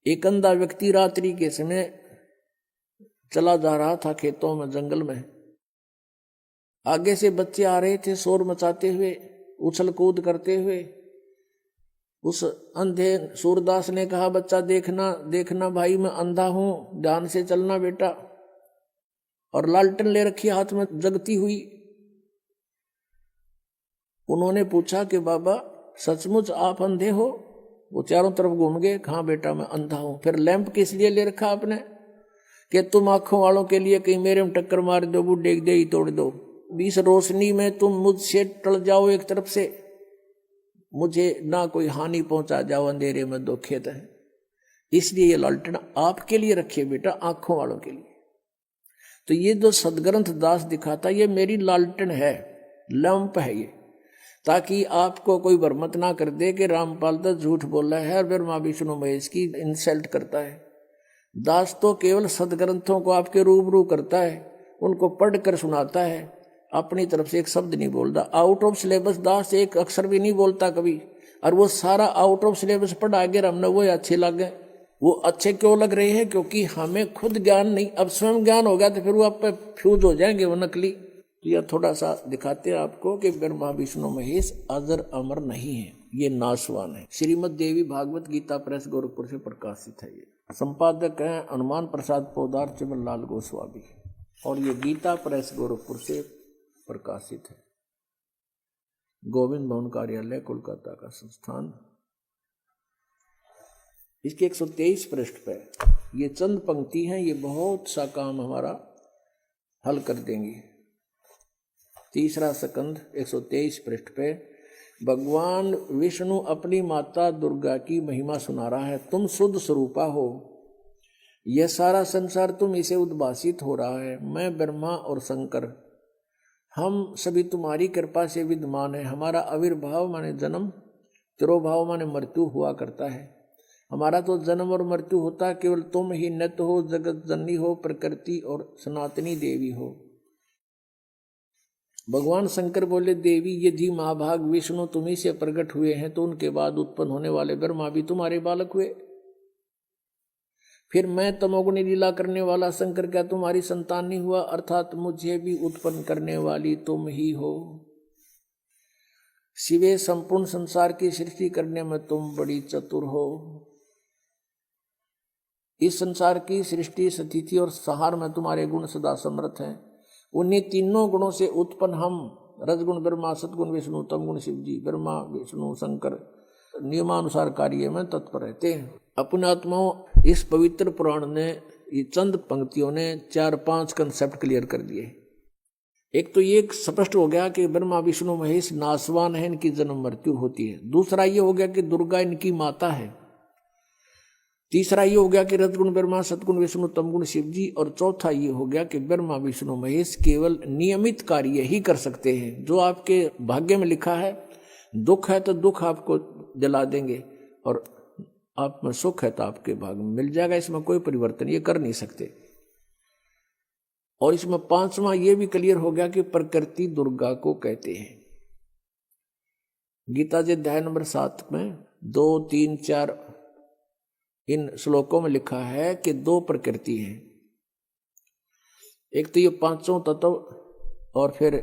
एक अंधा व्यक्ति रात्रि के समय चला जा रहा था खेतों में, जंगल में। आगे से बच्चे आ रहे थे शोर मचाते हुए, उछल कूद करते हुए। उस अंधे सूरदास ने कहा, बच्चा देखना देखना भाई, मैं अंधा हूं, ध्यान से चलना बेटा। और लालटेन ले रखी हाथ में जगती हुई। उन्होंने पूछा कि बाबा सचमुच आप अंधे हो? वो चारों तरफ घूम गए, हाँ बेटा मैं अंधा हूं। फिर लैंप किस लिए ले रखा आपने? कि तुम आंखों वालों के लिए कहीं मेरे में टक्कर मार दो, बुढ़े दे ही तोड़ दो। इस रोशनी में तुम मुझसे टल जाओ एक तरफ से, मुझे ना कोई हानि पहुंचा जाओ, अंधेरे में दो खेत है। इसलिए ये लालटेन आपके लिए रखिए बेटा, आंखों वालों के लिए। तो ये जो सदग्रंथ दास दिखाता, ये मेरी लालटेन है, लैंप है ये, ताकि आपको कोई भ्रमित ना कर दे कि रामपाल तो झूठ बोल रहा है और ब्रह्मा विष्णु महेश की इंसल्ट करता है। दास तो केवल सदग्रंथों को आपके रूबरू करता है, उनको पढ़कर सुनाता है, अपनी तरफ से एक शब्द नहीं बोलता। आउट ऑफ सिलेबस दास एक अक्षर भी नहीं बोलता कभी। और वो सारा आउट ऑफ सिलेबस पढ़ा के हमने वो अच्छे लगे। वो अच्छे क्यों लग रहे हैं? क्योंकि हमें खुद ज्ञान नहीं, अब स्वयं ज्ञान हो गया तो फिर वो आप पे फ्यूज हो जाएंगे वो नकली। तो यह थोड़ा सा दिखाते हैं आपको कि ब्रह्मा विष्णु महेश अजर अमर नहीं है, ये नाशवान है। श्रीमद देवी भागवत गीता प्रेस गोरखपुर से प्रकाशित है। ये संपादक हैं हनुमान प्रसाद पोदार, चिमनलाल गोस्वामी, और ये गीता प्रेस गोरखपुर से प्रकाशित है। गोविंद भवन कार्यालय कोलकाता का संस्थान। इसके 123 पृष्ठ पे ये चंद पंक्ति हैं, ये बहुत सा काम हमारा हल कर देंगी। तीसरा स्कंद 123 पृष्ठ पे भगवान विष्णु अपनी माता दुर्गा की महिमा सुना रहा है। तुम शुद्ध स्वरूपा हो, यह सारा संसार तुम इसे उद्भासित हो रहा है। मैं ब्रह्मा और शंकर, हम सभी तुम्हारी कृपा से विद्यमान है। हमारा आविर्भाव माने जन्म, तिरोभाव माने मृत्यु हुआ करता है। हमारा तो जन्म और मृत्यु होता, केवल तुम ही नित्य हो, जगत जननी हो, प्रकृति और सनातनी देवी हो। भगवान शंकर बोले, देवी यदि महाभाग विष्णु तुम्ही से प्रकट हुए हैं तो उनके बाद उत्पन्न होने वाले ब्रह्मा भी तुम्हारे बालक हुए। फिर मैं तमोगुणी लीला करने वाला शंकर क्या तुम्हारी संतान नहीं हुआ? अर्थात मुझे भी उत्पन्न करने वाली तुम ही हो। शिवे संपूर्ण संसार की सृष्टि करने में तुम बड़ी चतुर हो। इस संसार की सृष्टि, स्थिति और संहार में तुम्हारे गुण सदा समर्थ हैं। उन्हीं तीनों गुणों से उत्पन्न हम, रजगुण ब्रह्मा, सतगुण विष्णु, तमगुण शिव जी, ब्रह्मा विष्णु शंकर नियमानुसार कार्य में तत्पर रहते हैं। अपने आत्माओं, इस पवित्र पुराण ने, ये चंद पंक्तियों ने 4-5 कंसेप्ट क्लियर कर दिए। एक तो ये स्पष्ट हो गया कि ब्रह्मा विष्णु महेश नाशवान है, इनकी जन्म मृत्यु होती है। दूसरा ये हो गया कि दुर्गा इनकी माता है। तीसरा ये हो गया कि रजगुण ब्रह्मा, सतगुण विष्णु, तमगुण शिव जी। और चौथा ये हो गया कि ब्रह्मा विष्णु महेश केवल नियमित कार्य ही कर सकते हैं। जो आपके भाग्य में लिखा है, दुख है तो दुख आपको दिला देंगे, और आप में सुख है तो आपके भाग्य में मिल जाएगा। इसमें कोई परिवर्तन ये कर नहीं सकते। और इसमें 5वां ये भी क्लियर हो गया कि प्रकृति दुर्गा को कहते हैं। गीता जी अध्याय नंबर 7 में 2, 3, 4 इन श्लोकों में लिखा है कि 2 प्रकृति हैं। एक तो ये 5 तत्व, और फिर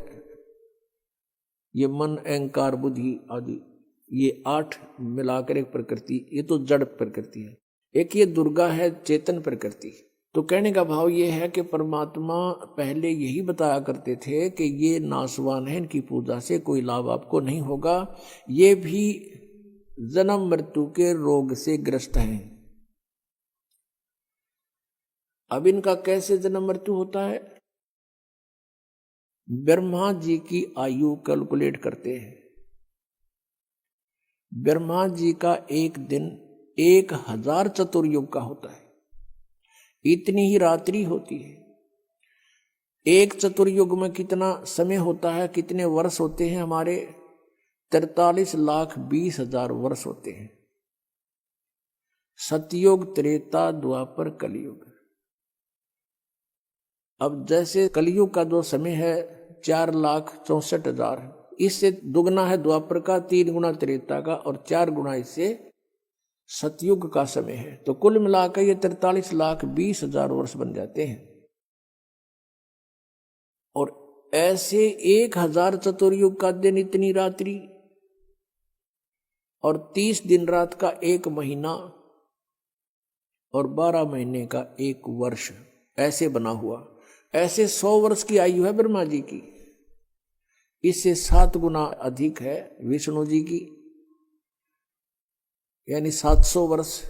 ये मन, अहंकार, बुद्धि आदि, ये 8 मिलाकर एक प्रकृति, ये तो जड़ प्रकृति है। एक ये दुर्गा है, चेतन प्रकृति। तो कहने का भाव ये है कि परमात्मा पहले यही बताया करते थे कि ये नाशवान है, इनकी पूजा से कोई लाभ आपको नहीं होगा। ये भी जन्म मृत्यु के रोग से ग्रस्त हैं। अब इनका कैसे जन्म मृत्यु होता है? ब्रह्मा जी की आयु कैलकुलेट करते हैं। ब्रह्मा जी का एक दिन 1000 चतुर्युग का होता है। इतनी ही रात्रि होती है। एक चतुर्युग में कितना समय होता है, कितने वर्ष होते हैं हमारे? 43,20,000 वर्ष होते हैं। सतयुग, त्रेता, द्वापर, कलयुग। अब जैसे कलयुग का जो समय है 4,64,000, इससे दुगना है द्वापर का, 3 गुना त्रेता का, और 4 गुना इससे सतयुग का समय है। तो कुल मिलाकर ये 43,20,000 वर्ष बन जाते हैं। और ऐसे 1,000 चतुर्युग का दिन, इतनी रात्रि, और 30 दिन रात का 1 महीना, और 12 महीने का 1 वर्ष, ऐसे बना हुआ। ऐसे 100 वर्ष की आयु है ब्रह्मा जी की। इससे 7 गुना अधिक है विष्णु जी की, यानी 700 वर्ष।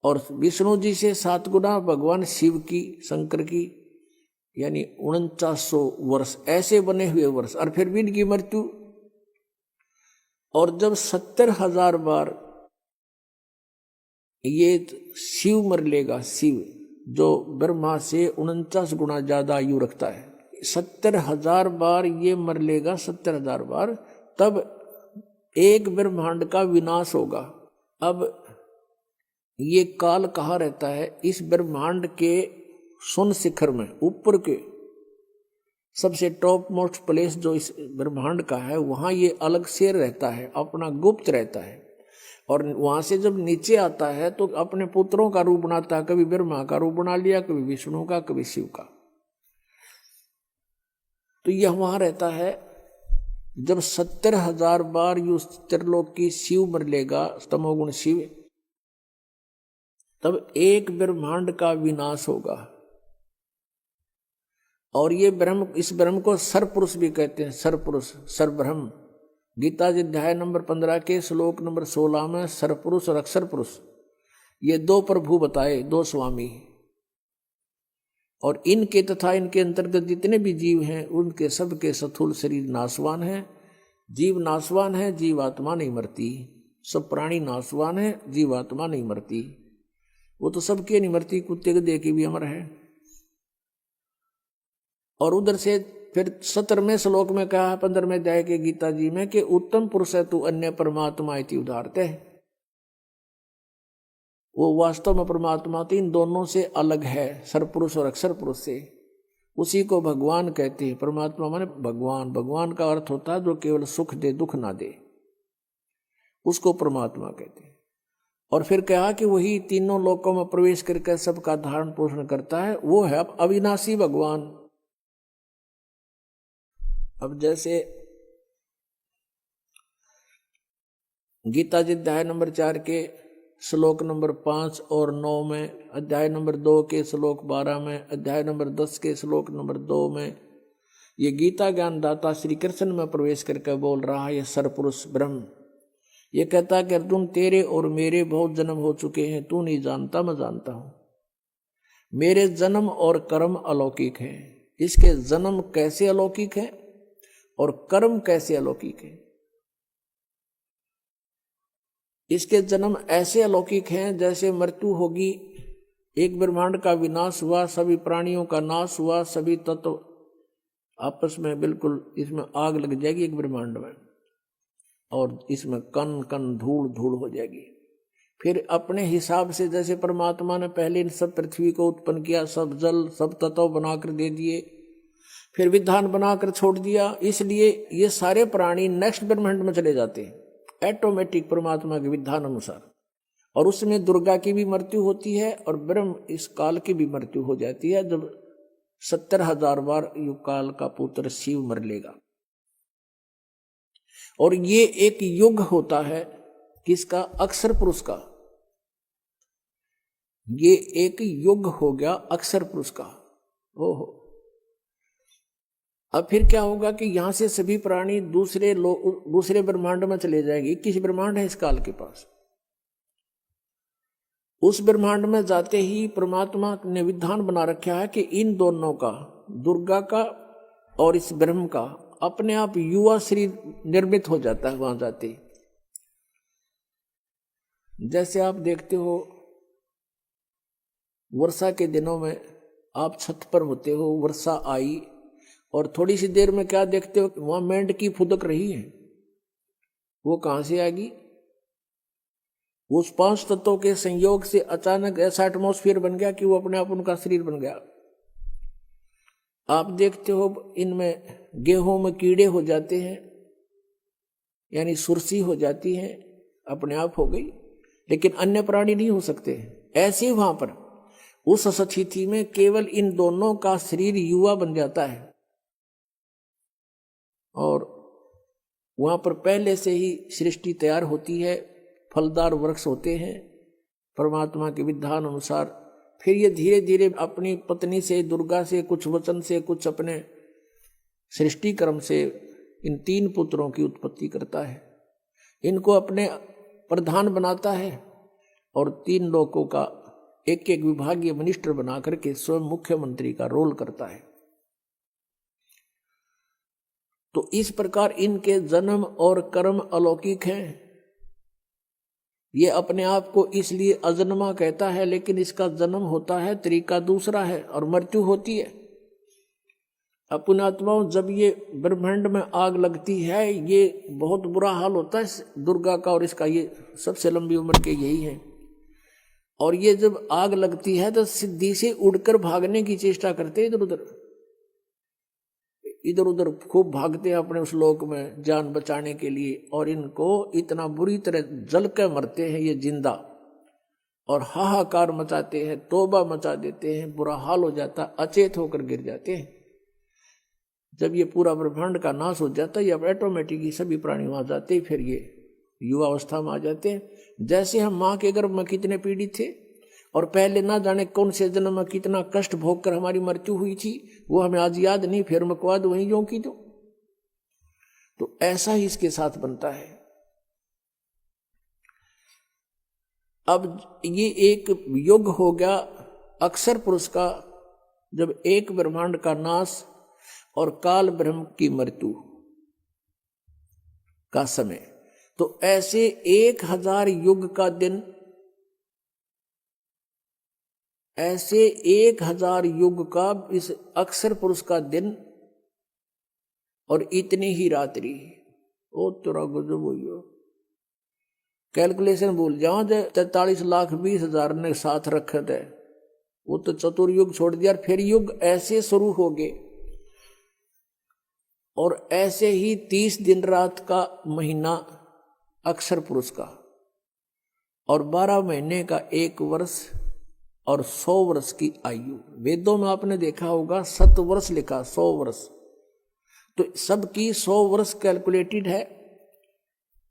और विष्णु जी से 7 गुना भगवान शिव की, शंकर की, यानी 4900 वर्ष, ऐसे बने हुए वर्ष। और फिर भी इनकी मृत्यु। और जब 70,000 बार ये शिव मर लेगा, शिव जो ब्रह्मा से 49 गुना ज्यादा आयु रखता है, 70,000 बार ये मर लेगा, 70,000 बार, तब एक ब्रह्मांड का विनाश होगा। अब ये काल कहाँ रहता है? इस ब्रह्मांड के शून्य शिखर में, ऊपर के सबसे टॉप मोस्ट प्लेस जो इस ब्रह्मांड का है, वहां ये अलग से रहता है, अपना गुप्त रहता है। और वहां से जब नीचे आता है तो अपने पुत्रों का रूप बनाता है, कभी ब्रह्मा का रूप बना लिया, कभी विष्णु का, कभी शिव का। तो यह वहां रहता है। जब 70,000 बार यु त्रिलोक की शिव मर लेगा, तमोगुण शिव, तब एक ब्रह्मांड का विनाश होगा। और ये ब्रह्म, इस ब्रह्म को सरपुरुष भी कहते हैं, सरपुरुष, सरब्रह्म। गीता जी अध्याय नंबर 15 के श्लोक नंबर 16 में सरपुरुष और अक्षर पुरुष, ये 2 प्रभु बताए, 2 स्वामी। और इनके तथा इनके अंतर्गत जितने भी जीव हैं, उनके सबके स्थूल शरीर नाशवान है। जीव नाशवान है, जीवात्मा नहीं मरती। सब प्राणी नाशवान है, जीवात्मा नहीं मरती। वो तो सबके नहीं मरती, कुत्ते के दे के भी अमर है। और उधर से फिर 17वें श्लोक में कहा, 15वें अध्याय के गीता जी में, कि उत्तम पुरुष है तू अन्य परमात्मा इति उदाहरते है। वो वास्तव में परमात्मा तो इन दोनों से अलग है, सरपुरुष और अक्षर पुरुष से। उसी को भगवान कहते हैं। परमात्मा माने भगवान। भगवान का अर्थ होता है जो केवल सुख दे, दुख ना दे, उसको परमात्मा कहते हैं। और फिर कहा कि वही तीनों लोकों में प्रवेश करके सबका धारण पोषण करता है, वो है अविनाशी भगवान। अब जैसे गीता जी अध्याय नंबर 4 के श्लोक नंबर 5 और 9 में, अध्याय नंबर 2 के श्लोक 12 में, अध्याय नंबर 10 के श्लोक नंबर 2 में, ये गीता ज्ञान दाता श्री कृष्ण में प्रवेश करके बोल रहा है, ये सरपुरुष ब्रह्म। ये कहता कि अर्जुन, तेरे और मेरे बहुत जन्म हो चुके हैं, तू नहीं जानता, मैं जानता हूं। मेरे जन्म और कर्म अलौकिक है। इसके जन्म कैसे अलौकिक है और कर्म कैसे अलौकिक है? इसके जन्म ऐसे अलौकिक हैं जैसे मृत्यु होगी, एक ब्रह्मांड का विनाश हुआ, सभी प्राणियों का नाश हुआ, सभी तत्व आपस में बिल्कुल इसमें आग लग जाएगी एक ब्रह्मांड में, और इसमें कण कण धूल धूल हो जाएगी। फिर अपने हिसाब से जैसे परमात्मा ने पहले इन सब पृथ्वी को उत्पन्न किया, सब जल सब तत्व बनाकर दे दिए, फिर विधान बनाकर छोड़ दिया, इसलिए ये सारे प्राणी नेक्स्ट ब्रह्मांड में चले जाते हैं ऑटोमेटिक परमात्मा के विधान अनुसार। और उसमें दुर्गा की भी मृत्यु होती है और ब्रह्म इस काल की भी मृत्यु हो जाती है, जब 70,000 बार युग काल का पुत्र शिव मर लेगा। और ये एक युग होता है किसका? अक्षर पुरुष का। ये एक युग हो गया अक्षर पुरुष का। ओहो, अब फिर क्या होगा कि यहां से सभी प्राणी दूसरे ब्रह्मांड में चले जाएंगे। 21 ब्रह्मांड है इस काल के पास। उस ब्रह्मांड में जाते ही परमात्मा ने विधान बना रखा है कि इन दोनों का, दुर्गा का और इस ब्रह्म का, अपने आप युवा शरीर निर्मित हो जाता है वहां जाते ही। जैसे आप देखते हो वर्षा के दिनों में आप छत पर होते हो, वर्षा आई और थोड़ी सी देर में क्या देखते हो, वहां मेंढकी फुदक रही है। वो कहां से आएगी? उस 5 तत्वों के संयोग से अचानक ऐसा एटमॉस्फेयर बन गया कि वो अपने आप उनका शरीर बन गया। आप देखते हो इनमें गेहूं में कीड़े हो जाते हैं, यानी सुरसी हो जाती है, अपने आप हो गई। लेकिन अन्य प्राणी नहीं हो सकते। ऐसे वहां पर उस स्थिति में केवल इन दोनों का शरीर युवा बन जाता है और वहां पर पहले से ही सृष्टि तैयार होती है, फलदार वृक्ष होते हैं परमात्मा के विधान अनुसार। फिर ये धीरे धीरे अपनी पत्नी से, दुर्गा से, कुछ वचन से, कुछ अपने सृष्टि कर्म से इन 3 पुत्रों की उत्पत्ति करता है, इनको अपने प्रधान बनाता है और 3 लोकों का एक एक विभागीय मिनिस्टर बना करके स्वयं मुख्यमंत्री का रोल करता है। तो इस प्रकार इनके जन्म और कर्म अलौकिक हैं। ये अपने आप को इसलिए अजन्मा कहता है, लेकिन इसका जन्म होता है तरीका दूसरा है और मृत्यु होती है। पुण्यात्माओं, जब ये ब्रह्मांड में आग लगती है, ये बहुत बुरा हाल होता है दुर्गा का, और इसका ये सबसे लंबी उम्र के यही है। और ये जब आग लगती है तो सिद्धि से उड़कर भागने की चेष्टा करते हैं, इधर उधर खूब भागते हैं अपने उस लोक में जान बचाने के लिए, और इनको इतना बुरी तरह जल के मरते हैं ये जिंदा, और हाहाकार मचाते हैं, तौबा मचा देते हैं, बुरा हाल हो जाता, अचेत होकर गिर जाते हैं। जब ये पूरा ब्रह्मांड का नाश हो जाता है, ये ऑटोमेटिकली सभी प्राणी वहां जाते हैं, फिर ये युवा अवस्था में आ जाते हैं। जैसे हम माँ के गर्भ में कितने पीड़ित थे और पहले ना जाने कौन से जन्म में कितना कष्ट भोग कर हमारी मृत्यु हुई थी, वो हमें आज याद नहीं, फिर मकवाद वहीं जो की तो ऐसा ही इसके साथ बनता है। अब ये एक युग हो गया अक्षर पुरुष का, जब एक ब्रह्मांड का नाश और काल ब्रह्म की मृत्यु का समय, तो ऐसे 1000 युग का दिन, ऐसे 1000 युग का इस अक्षर पुरुष का दिन और इतनी ही रात्रि। ओ तेरा गजब हो गया, कैलकुलेशन भूल जाओ, 43,20,000 ने साथ रखे थे, वो तो चतुर्युग छोड़ दिया। फिर युग ऐसे शुरू हो गए और ऐसे ही 30 दिन रात का महीना अक्षर पुरुष का, और 12 महीने का 1 वर्ष और 100 वर्ष की आयु। वेदों में आपने देखा होगा 7 वर्ष लिखा, 100 वर्ष, तो सबकी 100 वर्ष कैलकुलेटेड है,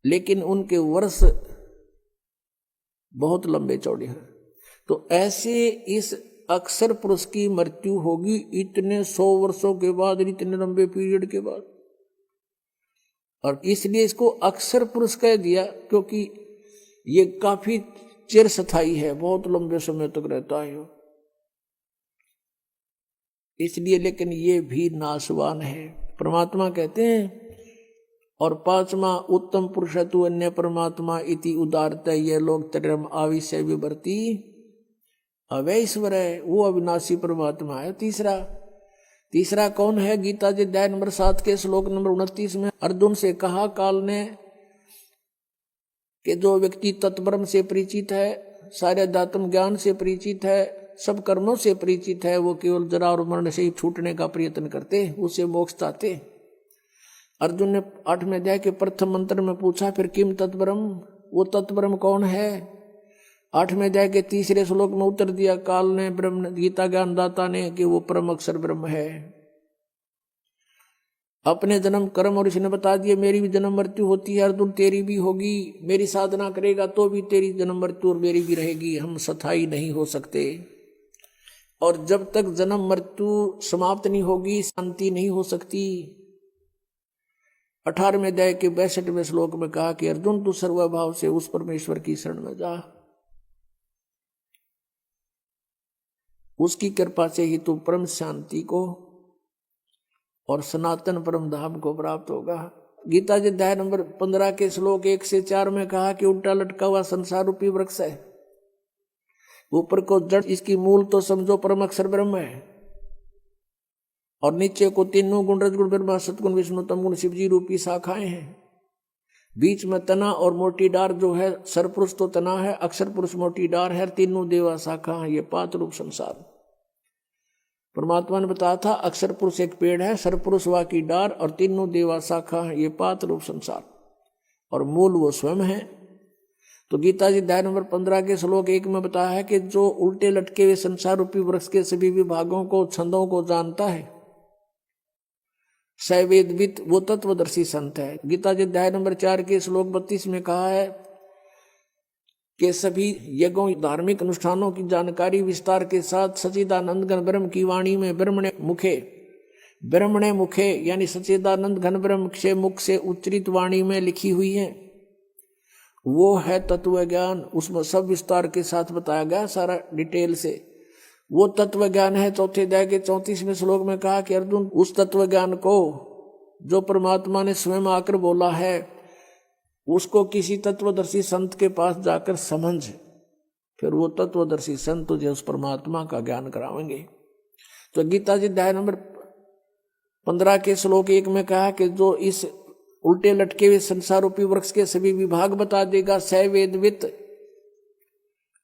लेकिन उनके वर्ष बहुत लंबे चौड़े हैं। तो ऐसे इस अक्षर पुरुष की मृत्यु होगी इतने 100 वर्षों के बाद, इतने लंबे पीरियड के बाद, और इसलिए इसको अक्षर पुरुष कह दिया क्योंकि ये काफी चिर स्थायी है, बहुत लंबे समय तक रहता है इसलिए। लेकिन ये भी नाशवान है, परमात्मा कहते हैं। और 5वां उत्तम पुरुषत्व अन्य परमात्मा इति उदारता, ये लोग तरम आविष्य विवर्ती अवैश्वर है, वो अविनाशी परमात्मा है। तीसरा कौन है? गीता जी अध्याय नंबर 7 के श्लोक नंबर 29 में अर्जुन से कहा काल ने कि जो व्यक्ति तत्ब्रह्म से परिचित है, सारे अध्यात्म ज्ञान से परिचित है, सब कर्मों से परिचित है, वो केवल जरा और मरण से ही छूटने का प्रयत्न करते, उसे मोक्ष चाहते। अर्जुन ने 8वें अध्याय के प्रथम मंत्र में पूछा फिर किम तत्ब्रह्म, वो तत्ब्रह्म कौन है? 8वें अध्याय के 3रे श्लोक में उत्तर दिया काल ने, ब्रह्म गीता ज्ञानदाता ने, कि वो परम अक्षर ब्रह्म है। अपने जन्म कर्म और इसने बता दिया मेरी भी जन्म मृत्यु होती है अर्जुन, तेरी भी होगी, मेरी साधना करेगा तो भी तेरी जन्म मृत्यु और मेरी भी रहेगी, हम स्थायी नहीं हो सकते। और जब तक जन्म मृत्यु समाप्त नहीं होगी शांति नहीं हो सकती। 18वें अध्याय के 62वें श्लोक में कहा कि अर्जुन तू सर्वभाव से उस परमेश्वर की शरण में जा, उसकी कृपा से ही तू परम शांति को और सनातन परम धाम को प्राप्त होगा। गीता जी अध्याय नंबर 15 के श्लोक 1 से 4 में कहा कि उल्टा लटका हुआ संसार रूपी वृक्ष है, ऊपर को जड़, इसकी मूल तो समझो परम अक्षर ब्रह्म है, और नीचे को तीनों गुण रजगुण ब्रह्मा सतगुण विष्णु तमगुण शिवजी रूपी शाखाएं हैं। बीच में तना और मोटी डार जो है, सरपुरुष तो तना है, अक्षर पुरुष मोटी डार है, तीनों देवा शाखा है, ये 5 रूप संसार। परमात्मा ने बताया था अक्षर पुरुष एक पेड़ है, सरपुरुष वा की डार और तीनों देवा शाखा है, ये 5 रूप संसार, और मूल वो स्वयं है। तो गीता जी अध्याय नंबर 15 के श्लोक 1 में बताया है कि जो उल्टे लटके हुए संसार रूपी वृक्ष के सभी विभागों को, छंदों को जानता है, सवेदवित, वो तत्वदर्शी संत है। गीता जी अध्याय नंबर 4 के श्लोक 32 में कहा है कि सभी यज्ञों, धार्मिक अनुष्ठानों की जानकारी विस्तार के साथ सच्चिदानंद घन ब्रह्म की वाणी में ब्रह्मणे मुखे यानी सच्चिदानंद घन ब्रह्म से मुख से उच्चरित वाणी में लिखी हुई है, वो है तत्व ज्ञान। उसमें सब विस्तार के साथ बताया गया, सारा डिटेल से। वो तत्व ज्ञान है। चौथे अध्याय के 34वें श्लोक में कहा कि अर्जुन, उस तत्व ज्ञान को जो परमात्मा ने स्वयं आकर बोला है, उसको किसी तत्वदर्शी संत के पास जाकर समझ, फिर वो तत्वदर्शी संत तुझे उस परमात्मा का ज्ञान करावेंगे। तो गीता जी अध्याय नंबर 15 के श्लोक 1 में कहा कि जो इस उल्टे लटके हुए संसार रूपी वृक्ष के सभी विभाग बता देगा, सवेदवित,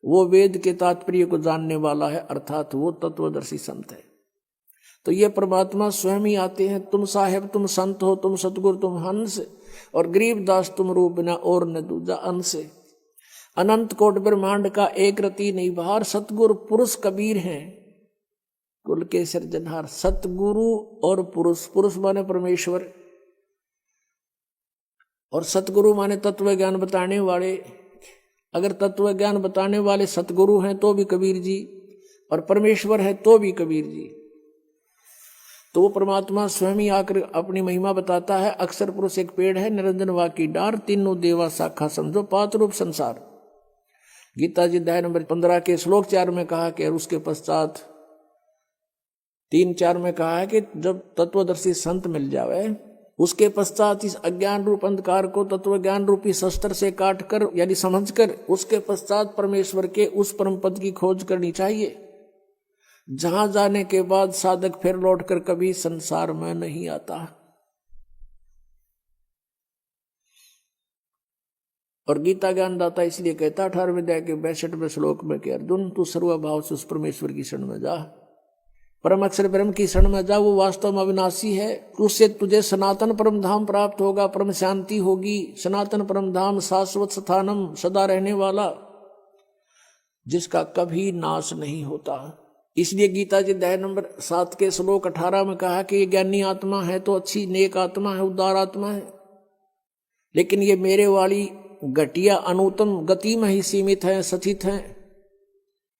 वो वेद के तात्पर्य को जानने वाला है, अर्थात वो तत्वदर्शी संत है। तो ये परमात्मा स्वयं ही आते हैं। तुम साहेब तुम संत हो, तुम सतगुरु तुम हंस, और गरीबदास तुम रूप न और न दूजा अंश। अनंत कोट ब्रह्मांड का एक रति नहीं बाहर, सतगुरु पुरुष कबीर हैं, कुल के सृजनहार। सतगुरु और पुरुष, पुरुष माने परमेश्वर और सतगुरु माने तत्व ज्ञान बताने वाले। अगर तत्व ज्ञान बताने वाले सतगुरु हैं तो भी कबीर जी, और परमेश्वर है तो भी कबीर जी। तो वो परमात्मा स्वयं ही आकर अपनी महिमा बताता है। अक्षर पुरुष एक पेड़ है, निरंजन वाकी डार, तीनों देवा शाखा समझो, पात रूप संसार। गीता जी अध्याय नंबर 15 के श्लोक 4 में कहा कि उसके पश्चात 3-4 में कहा है कि जब तत्वदर्शी संत मिल जावे, उसके पश्चात इस अज्ञान रूप अंधकार को तत्व ज्ञान रूपी शस्त्र से काट कर यानी समझकर, उसके पश्चात परमेश्वर के उस परम पद की खोज करनी चाहिए, जहां जाने के बाद साधक फिर लौटकर कभी संसार में नहीं आता। और गीता ज्ञान दाता इसलिए कहता 18वें अध्याय के 62वें श्लोक में कि अर्जुन, तू सर्वभाव से उस परमेश्वर की शरण में जा, परम अक्षर ब्रह्म की शरण में जा, वो वास्तव में अविनाशी है। उससे तुझे सनातन परम धाम प्राप्त होगा, परम शांति होगी। सनातन परम धाम शाश्वत स्थानम, सदा रहने वाला, जिसका कभी नाश नहीं होता। इसलिए गीता जी अध्याय नंबर 7 के श्लोक 18 में कहा कि ये ज्ञानी आत्मा है तो अच्छी नेक आत्मा है, उदार आत्मा है, लेकिन ये मेरे वाली घटिया अनुत्तम गति में ही सीमित है, सचित है।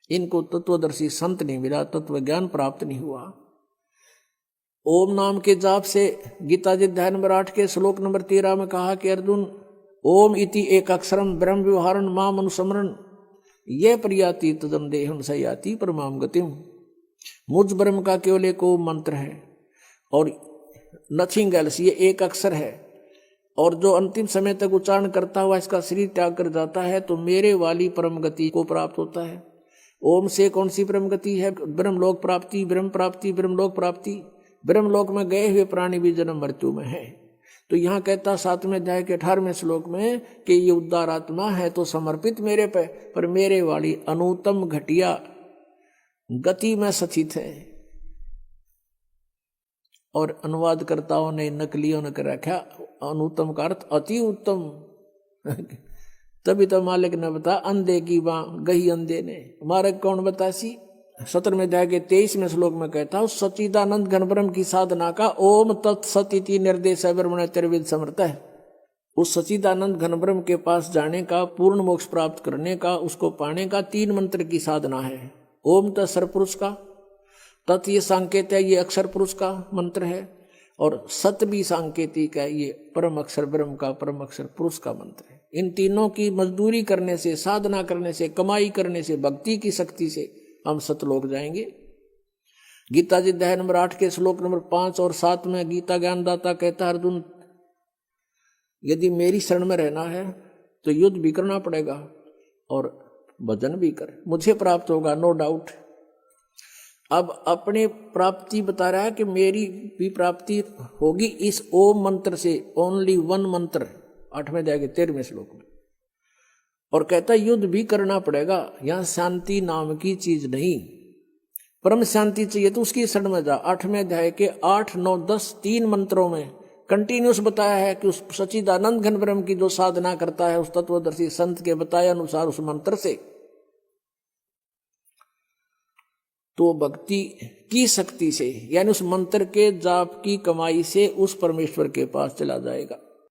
इनको तत्वदर्शी संत नहीं मिला, तत्व ज्ञान प्राप्त नहीं हुआ। ओम नाम के जाप से गीता जी अध्याय नंबर 8 के श्लोक नंबर 13 में कहा कि अर्जुन, ओम इति एक अक्षरम ब्रह्म व्यवहारण माम अनुस्मरण, ये प्रियाति तदम देहम सयाति परमाम गतिम। मुझ ब्रह्म का केवल एक ओम मंत्र है और नथिंग एल्स, ये एक अक्षर है, और जो अंतिम समय तक उच्चारण करता हुआ इसका शरीर त्याग कर जाता है तो मेरे वाली परम गति को प्राप्त होता है। ओम से कौन सी परम गति है? ब्रह्मलोक प्राप्ति, ब्रह्म प्राप्ति, ब्रह्मलोक प्राप्ति। ब्रह्मलोक में गए हुए प्राणी भी जन्म मृत्यु में है। तो यहाँ कहता 7वें अध्याय के 18वें श्लोक में कि ये उद्धार आत्मा है तो समर्पित मेरे पे, पर मेरे वाली अनुत्तम घटिया गति में सचित है। और अनुवादकर्ताओं ने, नकलियों ने कर रखा अनुत्तम का अर्थ अति उत्तम। तभी तो मालिक ने बता, अंधे की बाँ गही अंधे ने, मारक कौन बतासी। 17वें अध्याय के 23वें श्लोक में कहता हूँ, सच्चिदानंद घन ब्रह्म की साधना का ओम तत्सत इति निर्देश ब्रह्मण त्रिविध समर्थ है। उस सच्चिदानंद घन ब्रह्म के पास जाने का, पूर्ण मोक्ष प्राप्त करने का, उसको पाने का 3 मंत्र की साधना है। ओम तत्सर पुरुष का, तत् ये सांकेत है, ये अक्षर पुरुष का मंत्र है, और सत भी सांकेतिक है, ये परम अक्षर ब्रह्म का, परम अक्षर पुरुष का मंत्र है। इन तीनों की मजदूरी करने से, साधना करने से, कमाई करने से, भक्ति की शक्ति से हम सतलोक जाएंगे। गीता जी अध्याय नंबर 8 के श्लोक नंबर 5 और 7 में गीता ज्ञानदाता कहता है, अर्जुन यदि मेरी शरण में रहना है तो युद्ध भी करना पड़ेगा और भजन भी कर, मुझे प्राप्त होगा, नो डाउट। अब अपनी प्राप्ति बता रहा है कि मेरी भी प्राप्ति होगी इस ओम मंत्र से, ओनली 1 मंत्र, 8वें अध्याय के 13वें श्लोक में। और कहता युद्ध भी करना पड़ेगा, यहां शांति नाम की चीज नहीं। परम शांति चाहिए तो उसकी शरण में जा। 8वें अध्याय के 8, 9, 10 3 मंत्रों में कंटिन्यूस बताया है कि उस सच्चिदानंद घन ब्रह्म की जो साधना करता है उस तत्वदर्शी संत के बताए अनुसार उस मंत्र से, तो भक्ति की शक्ति से यानी उस मंत्र के जाप की कमाई से उस परमेश्वर के पास चला जाएगा।